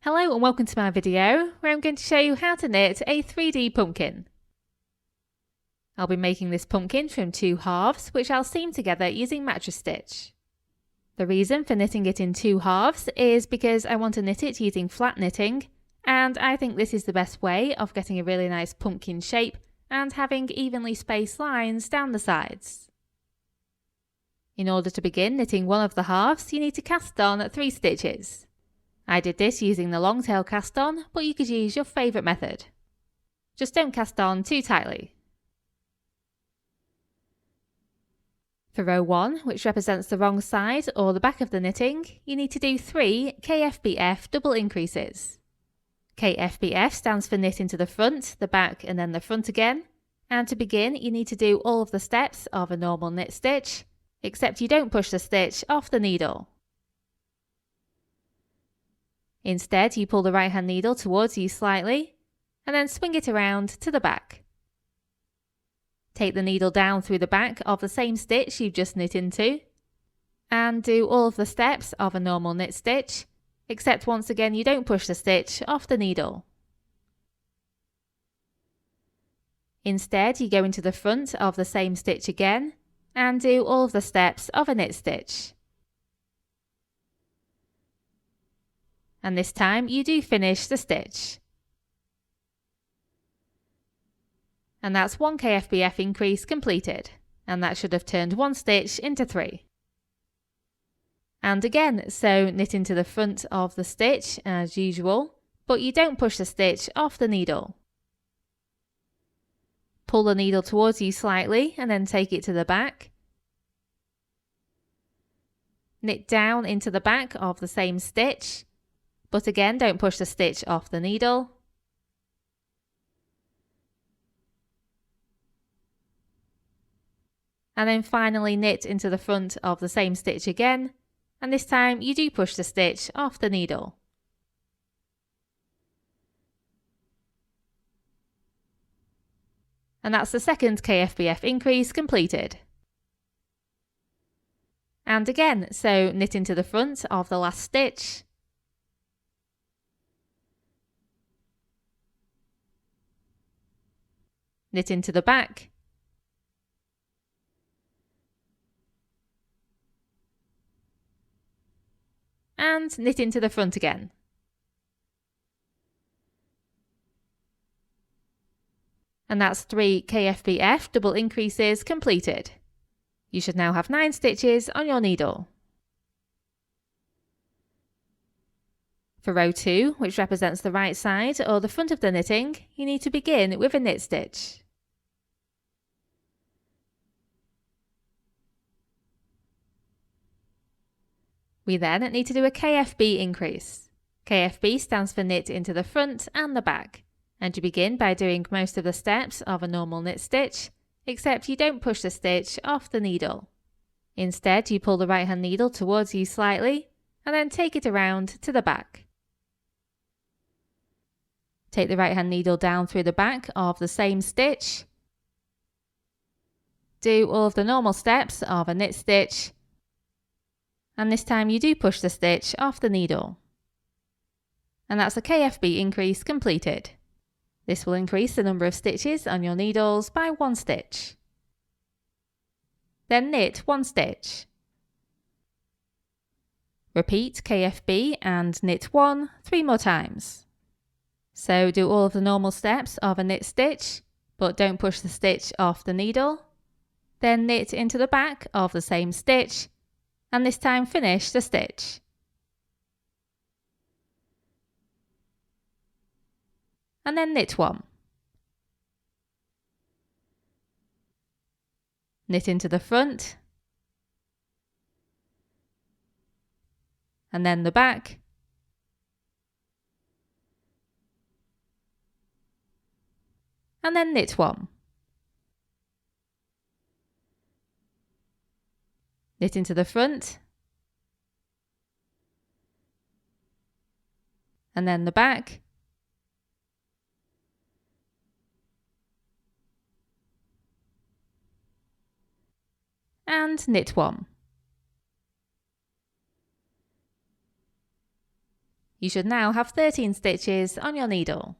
Hello and welcome to my video where I'm going to show you how to knit a 3D pumpkin. I'll be making this pumpkin from two halves which I'll seam together using mattress stitch. The reason for knitting it in two halves is because I want to knit it using flat knitting, and I think this is the best way of getting a really nice pumpkin shape and having evenly spaced lines down the sides. In order to begin knitting one of the halves, you need to cast on 3 stitches. I did this using the long tail cast on, but you could use your favourite method. Just don't cast on too tightly. For row 1, which represents the wrong side or the back of the knitting, you need to do 3 kfbf double increases. kfbf stands for knit into the front, the back and then the front again, and to begin you need to do all of the steps of a normal knit stitch, except you don't push the stitch off the needle. Instead, you pull the right hand needle towards you slightly, and then swing it around to the back. Take the needle down through the back of the same stitch you've just knit into, and do all of the steps of a normal knit stitch, except once again you don't push the stitch off the needle. Instead, you go into the front of the same stitch again, and do all of the steps of a knit stitch. And this time you do finish the stitch. And that's 1 kfbf increase completed, and that should have turned 1 stitch into 3. And again, so knit into the front of the stitch as usual, but you don't push the stitch off the needle. Pull the needle towards you slightly and then take it to the back. Knit down into the back of the same stitch, but again don't push the stitch off the needle. And then finally knit into the front of the same stitch again, and this time you do push the stitch off the needle. And that's the second kfbf increase completed. And again, so knit into the front of the last stitch. Knit into the back. And knit into the front again. And that's 3 kfbf double increases completed. You should now have 9 stitches on your needle. For row 2, which represents the right side or the front of the knitting, you need to begin with a knit stitch. We then need to do a KFB increase. KFB stands for knit into the front and the back, and you begin by doing most of the steps of a normal knit stitch, except you don't push the stitch off the needle. Instead, you pull the right hand needle towards you slightly, and then take it around to the back. Take the right hand needle down through the back of the same stitch. Do all of the normal steps of a knit stitch, and this time you do push the stitch off the needle. And that's a KFB increase completed. This will increase the number of stitches on your needles by 1 stitch. Then knit 1 stitch. Repeat KFB and knit 1 3 more times. So do all of the normal steps of a knit stitch, but don't push the stitch off the needle. Then knit into the back of the same stitch, and this time finish the stitch. And then knit 1. Knit into the front, and then the back, and then knit 1. Knit into the front, and then the back, and knit 1. You should now have 13 stitches on your needle.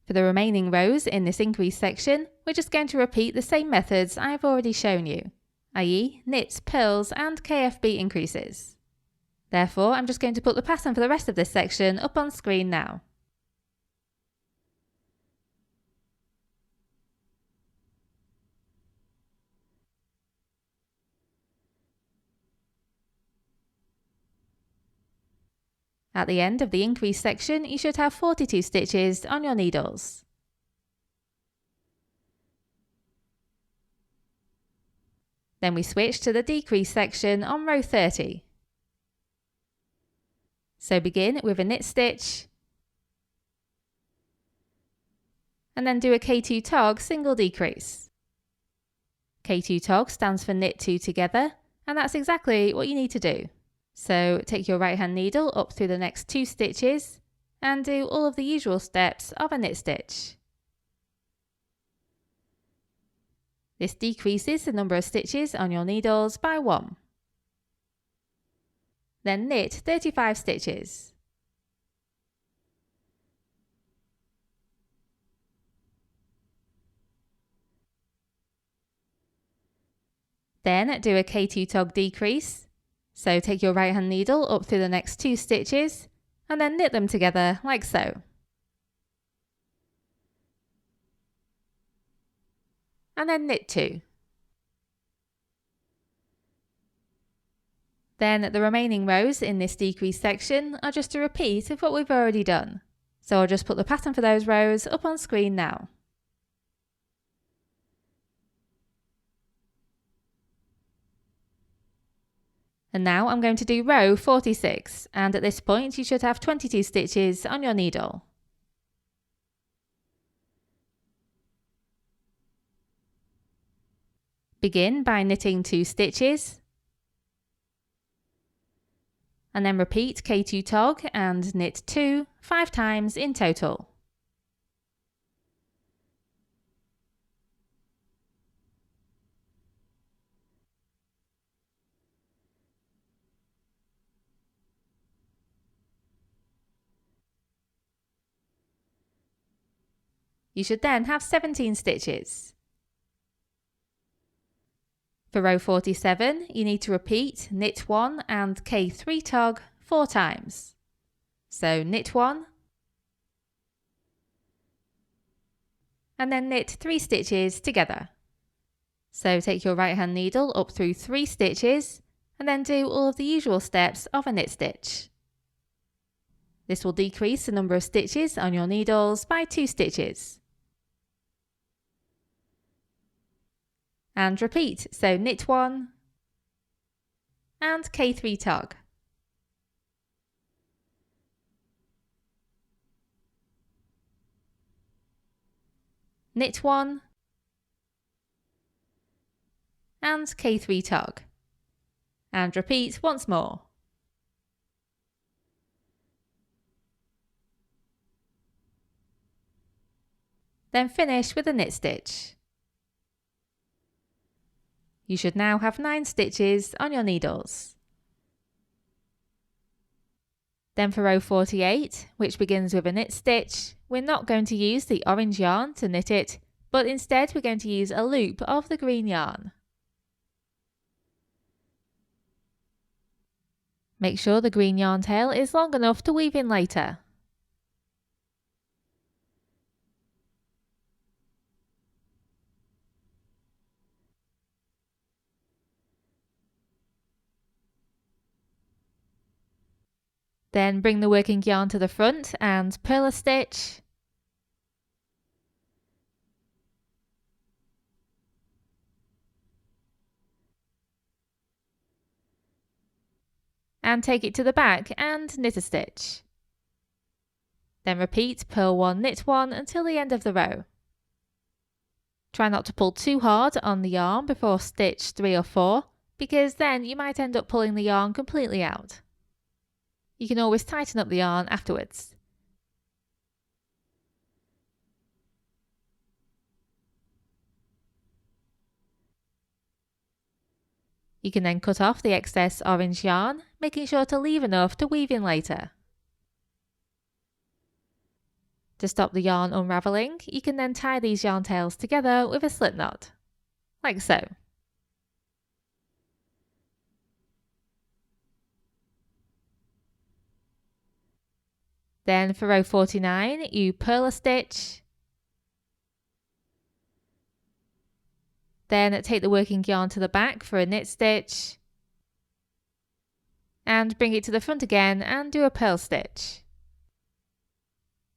For the remaining rows in this increase section, we're just going to repeat the same methods I've already shown you, i.e. knits, purls and KFB increases. Therefore, I'm just going to put the pattern for the rest of this section up on screen now. At the end of the increase section, you should have 42 stitches on your needles. Then we switch to the decrease section on row 30. So begin with a knit stitch, and then do a K2 tog single decrease. K2 tog stands for knit 2 together, and that's exactly what you need to do. So take your right hand needle up through the next 2 stitches and do all of the usual steps of a knit stitch. This decreases the number of stitches on your needles by 1. Then knit 35 stitches. Then do a K2 tog decrease. So take your right hand needle up through the next 2 stitches and then knit them together like so. And then knit 2. Then the remaining rows in this decrease section are just a repeat of what we've already done. So I'll just put the pattern for those rows up on screen now. And now I'm going to do row 46, and at this point you should have 22 stitches on your needle. Begin by knitting 2 stitches, and then repeat K2 tog and knit 2 5 times in total. You should then have 17 stitches. For row 47, you need to repeat knit 1 and K3 tog 4 times. So knit 1, and then knit 3 stitches together. So take your right hand needle up through 3 stitches and then do all of the usual steps of a knit stitch. This will decrease the number of stitches on your needles by 2 stitches. And repeat, so knit 1 and K3 tog. Knit 1 and K3 tog. And repeat once more. Then finish with a knit stitch. You should now have 9 stitches on your needles. Then for row 48, which begins with a knit stitch, we're not going to use the orange yarn to knit it, but instead we're going to use a loop of the green yarn. Make sure the green yarn tail is long enough to weave in later. Then bring the working yarn to the front and purl a stitch. And take it to the back and knit a stitch. Then repeat purl 1, knit 1 until the end of the row. Try not to pull too hard on the yarn before stitch 3 or 4, because then you might end up pulling the yarn completely out. You can always tighten up the yarn afterwards. You can then cut off the excess orange yarn, making sure to leave enough to weave in later. To stop the yarn unravelling, you can then tie these yarn tails together with a slip knot, like so. Then for row 49, you purl a stitch, then take the working yarn to the back for a knit stitch, and bring it to the front again and do a purl stitch.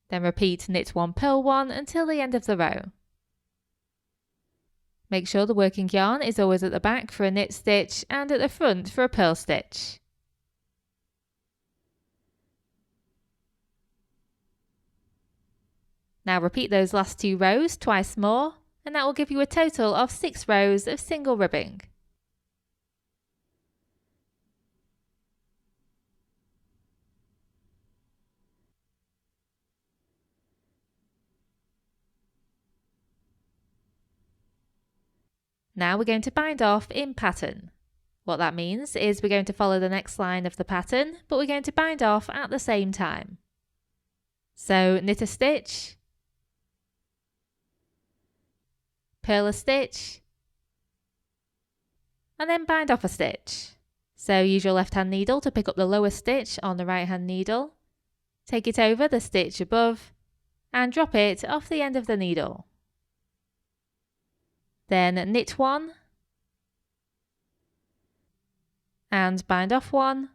Then repeat knit 1, purl 1 until the end of the row. Make sure the working yarn is always at the back for a knit stitch and at the front for a purl stitch. Now repeat those last 2 rows twice more, and that will give you a total of 6 rows of single ribbing. Now we're going to bind off in pattern. What that means is we're going to follow the next line of the pattern, but we're going to bind off at the same time. So knit a stitch, purl a stitch, and then bind off a stitch. So use your left hand needle to pick up the lowest stitch on the right hand needle, take it over the stitch above, and drop it off the end of the needle. Then knit 1, and bind off 1,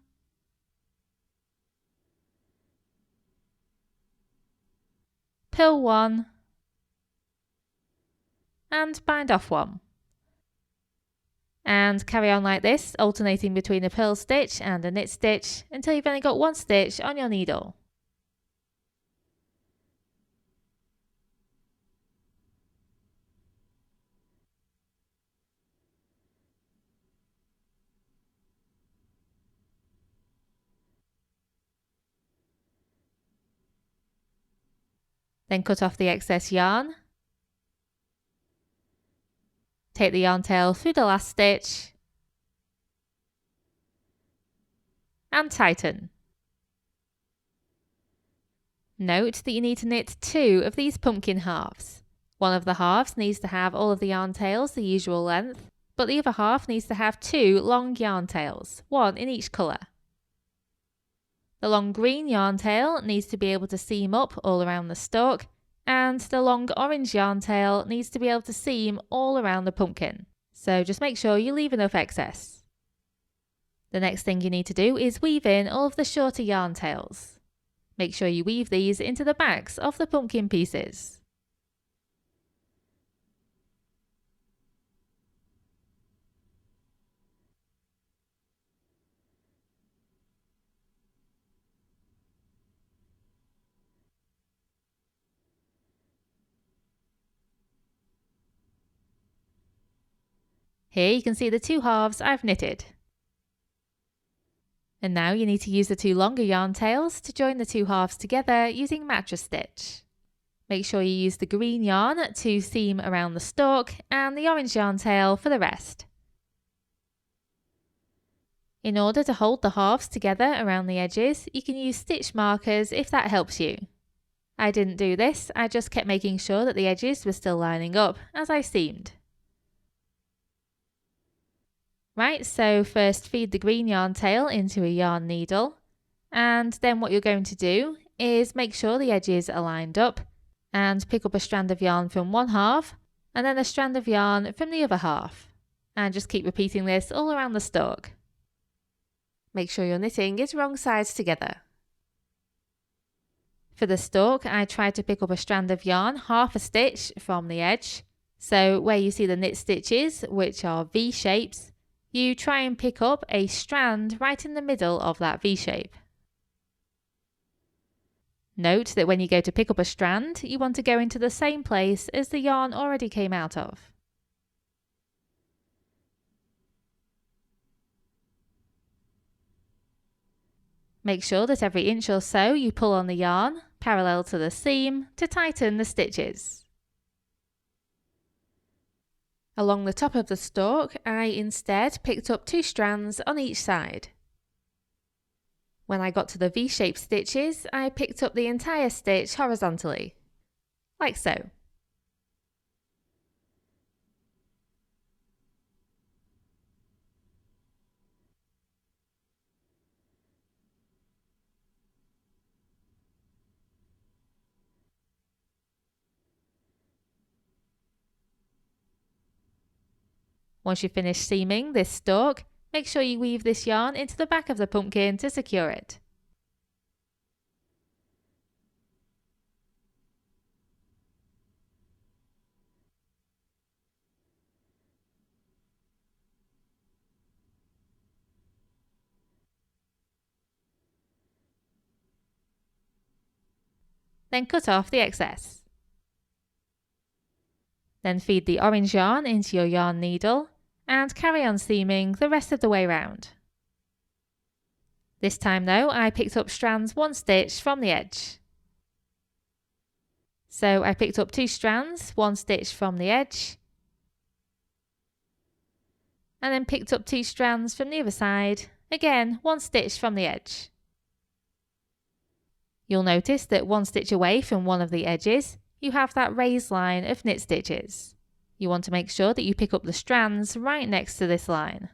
purl 1, and bind off 1. And carry on like this, alternating between a purl stitch and a knit stitch until you've only got 1 stitch on your needle. Then cut off the excess yarn. Take the yarn tail through the last stitch and tighten. Note that you need to knit 2 of these pumpkin halves. One of the halves needs to have all of the yarn tails the usual length, but the other half needs to have 2 long yarn tails, 1 in each colour. The long green yarn tail needs to be able to seam up all around the stalk, and the long orange yarn tail needs to be able to seam all around the pumpkin. So just make sure you leave enough excess. The next thing you need to do is weave in all of the shorter yarn tails. Make sure you weave these into the backs of the pumpkin pieces. Here you can see the 2 halves I've knitted. And now you need to use the 2 longer yarn tails to join the 2 halves together using mattress stitch. Make sure you use the green yarn to seam around the stalk and the orange yarn tail for the rest. In order to hold the halves together around the edges, you can use stitch markers if that helps you. I didn't do this, I just kept making sure that the edges were still lining up as I seamed. Right, so first feed the green yarn tail into a yarn needle, and then what you're going to do is make sure the edges are lined up and pick up a strand of yarn from one half and then a strand of yarn from the other half, and just keep repeating this all around the stalk. Make sure your knitting is wrong sides together. For the stalk, I tried to pick up a strand of yarn half a stitch from the edge, so where you see the knit stitches, which are V shapes, you try and pick up a strand right in the middle of that V shape. Note that when you go to pick up a strand, you want to go into the same place as the yarn already came out of. Make sure that every inch or so you pull on the yarn, parallel to the seam, to tighten the stitches. Along the top of the stalk, I instead picked up 2 strands on each side. When I got to the V-shaped stitches, I picked up the entire stitch horizontally, like so. Once you've finished seaming this stalk, make sure you weave this yarn into the back of the pumpkin to secure it. Then cut off the excess. Then feed the orange yarn into your yarn needle and carry on seaming the rest of the way round. This time though, I picked up strands 1 stitch from the edge. So I picked up 2 strands, 1 stitch from the edge, and then picked up 2 strands from the other side, again 1 stitch from the edge. You'll notice that 1 stitch away from one of the edges, you have that raised line of knit stitches. You want to make sure that you pick up the strands right next to this line.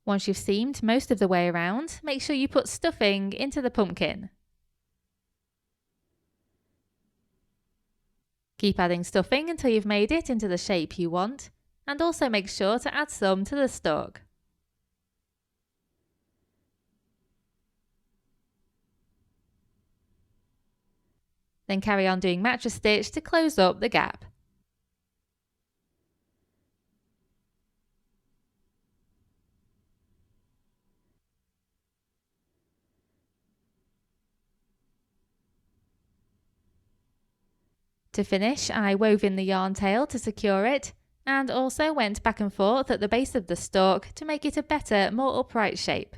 Once you've seamed most of the way around, make sure you put stuffing into the pumpkin. Keep adding stuffing until you've made it into the shape you want, and also make sure to add some to the stalk. Then carry on doing mattress stitch to close up the gap. To finish, I wove in the yarn tail to secure it, and also went back and forth at the base of the stalk to make it a better, more upright shape.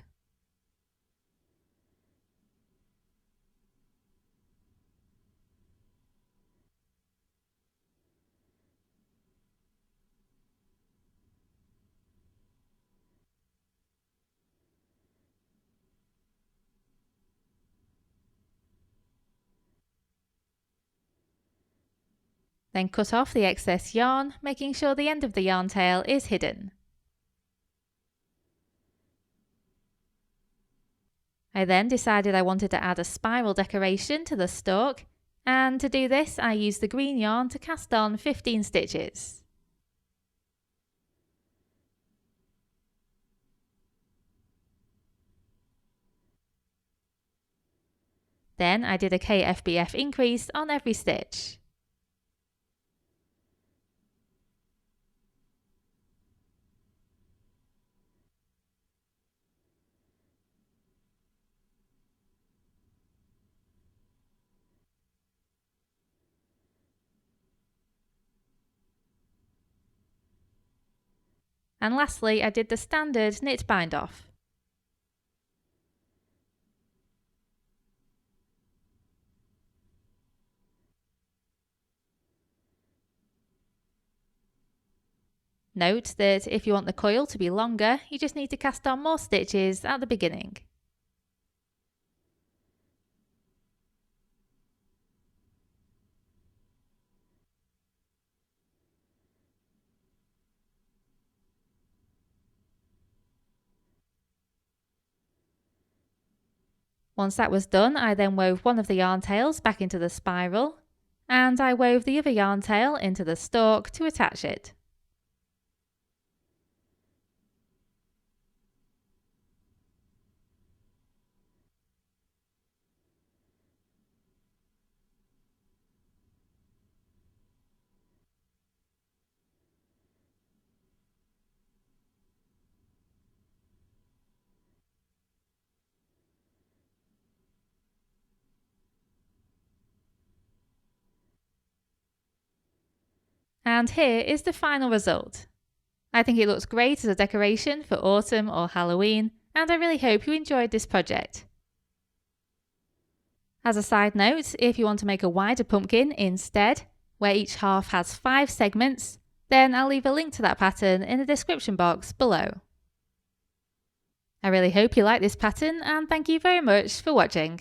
Then cut off the excess yarn, making sure the end of the yarn tail is hidden. I then decided I wanted to add a spiral decoration to the stalk, and to do this I used the green yarn to cast on 15 stitches. Then I did a kfbf increase on every stitch. And lastly, I did the standard knit bind off. Note that if you want the coil to be longer, you just need to cast on more stitches at the beginning. Once that was done, I then wove one of the yarn tails back into the spiral, and I wove the other yarn tail into the stalk to attach it. And here is the final result. I think it looks great as a decoration for autumn or Halloween, and I really hope you enjoyed this project. As a side note, if you want to make a wider pumpkin instead, where each half has 5 segments, then I'll leave a link to that pattern in the description box below. I really hope you like this pattern, and thank you very much for watching.